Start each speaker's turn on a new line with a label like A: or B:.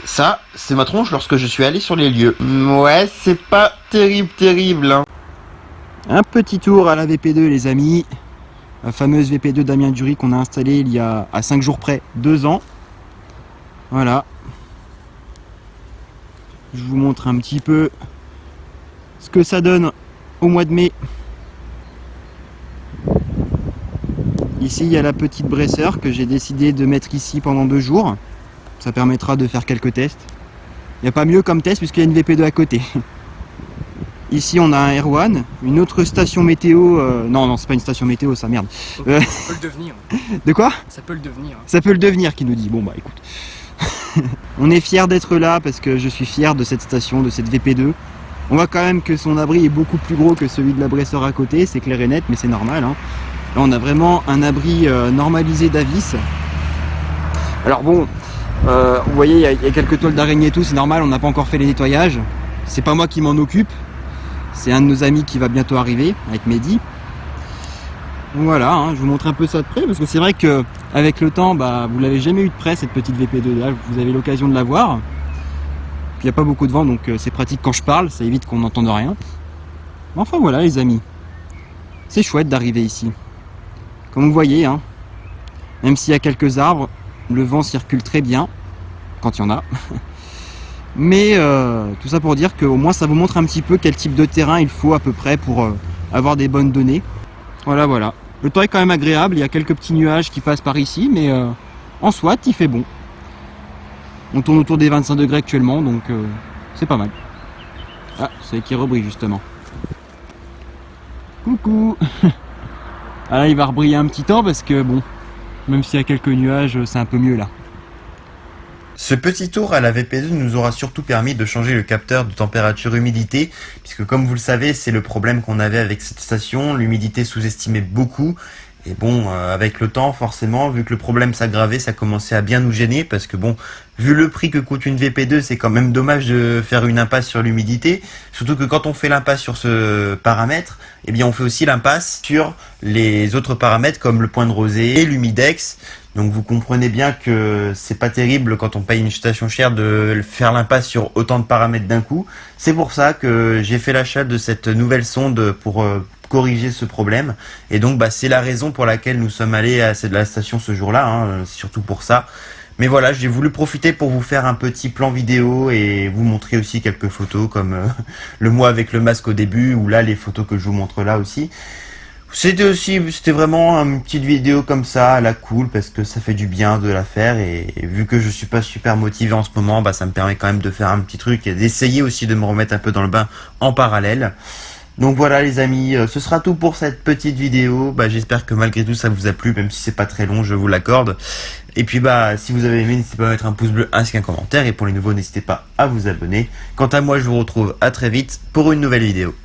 A: Ça, c'est ma tronche lorsque je suis allé sur les lieux. Ouais, c'est pas terrible, hein.
B: Un petit tour à la VP2 les amis. La fameuse VP2 Damien Dury qu'on a installée il y a à 5 jours près 2 ans. Voilà. Je vous montre un petit peu ce que ça donne au mois de mai. Ici il y a la petite bresseur que j'ai décidé de mettre ici pendant 2 jours. Ça permettra de faire quelques tests. Il n'y a pas mieux comme test puisqu'il y a une VP2 à côté. Ici on a un R1, une autre station météo. Non, c'est pas une station météo, ça merde.
C: Ça peut le devenir.
B: De quoi?
C: Ça peut le devenir.
B: Ça peut le devenir, qui nous dit. Bon bah écoute. On est fiers d'être là parce que je suis fier de cette station, de cette VP2. On voit quand même que son abri est beaucoup plus gros que celui de la bresseur à côté, c'est clair et net, mais c'est normal, hein. Là on a vraiment un abri normalisé d'Avis. Alors bon, vous voyez, il y a quelques toiles d'araignée et tout, c'est normal, on n'a pas encore fait les nettoyages. C'est pas moi qui m'en occupe. C'est un de nos amis qui va bientôt arriver, avec Mehdi. Donc voilà, hein, je vous montre un peu ça de près, parce que c'est vrai que avec le temps, bah, vous l'avez jamais eu de près cette petite VP2 là, vous avez l'occasion de la voir. Puis il n'y a pas beaucoup de vent, donc c'est pratique quand je parle, ça évite qu'on n'entende rien. Mais enfin voilà les amis, c'est chouette d'arriver ici. Comme vous voyez, hein, même s'il y a quelques arbres, le vent circule très bien, quand il y en a. Mais tout ça pour dire qu'au moins ça vous montre un petit peu quel type de terrain il faut à peu près pour avoir des bonnes données. Voilà. Le temps est quand même agréable, il y a quelques petits nuages qui passent par ici, mais en soit il fait bon. On tourne autour des 25 degrés actuellement, donc c'est pas mal. Ah, c'est qui rebrille justement. Coucou. Ah là il va rebriller un petit temps parce que bon, même s'il y a quelques nuages, c'est un peu mieux là.
A: Ce petit tour à la VP2 nous aura surtout permis de changer le capteur de température-humidité, puisque comme vous le savez, c'est le problème qu'on avait avec cette station, l'humidité sous-estimait beaucoup. Et bon, avec le temps, forcément, vu que le problème s'aggravait, ça commençait à bien nous gêner, parce que bon, vu le prix que coûte une VP2, c'est quand même dommage de faire une impasse sur l'humidité, surtout que quand on fait l'impasse sur ce paramètre, eh bien on fait aussi l'impasse sur les autres paramètres comme le point de rosée et l'humidex. Donc vous comprenez bien que c'est pas terrible quand on paye une station chère de faire l'impasse sur autant de paramètres d'un coup. C'est pour ça que j'ai fait l'achat de cette nouvelle sonde pour corriger ce problème. Et donc bah, c'est la raison pour laquelle nous sommes allés à la station ce jour-là, hein, c'est surtout pour ça. Mais voilà, j'ai voulu profiter pour vous faire un petit plan vidéo et vous montrer aussi quelques photos comme le moi avec le masque au début, ou là les photos que je vous montre là aussi. C'était vraiment une petite vidéo comme ça, à la cool, parce que ça fait du bien de la faire, et vu que je suis pas super motivé en ce moment, bah ça me permet quand même de faire un petit truc et d'essayer aussi de me remettre un peu dans le bain en parallèle. Donc voilà les amis, ce sera tout pour cette petite vidéo. Bah j'espère que malgré tout ça vous a plu, même si c'est pas très long, je vous l'accorde. Et puis bah si vous avez aimé, n'hésitez pas à mettre un pouce bleu ainsi qu'un commentaire, et pour les nouveaux n'hésitez pas à vous abonner. Quant à moi, je vous retrouve à très vite pour une nouvelle vidéo.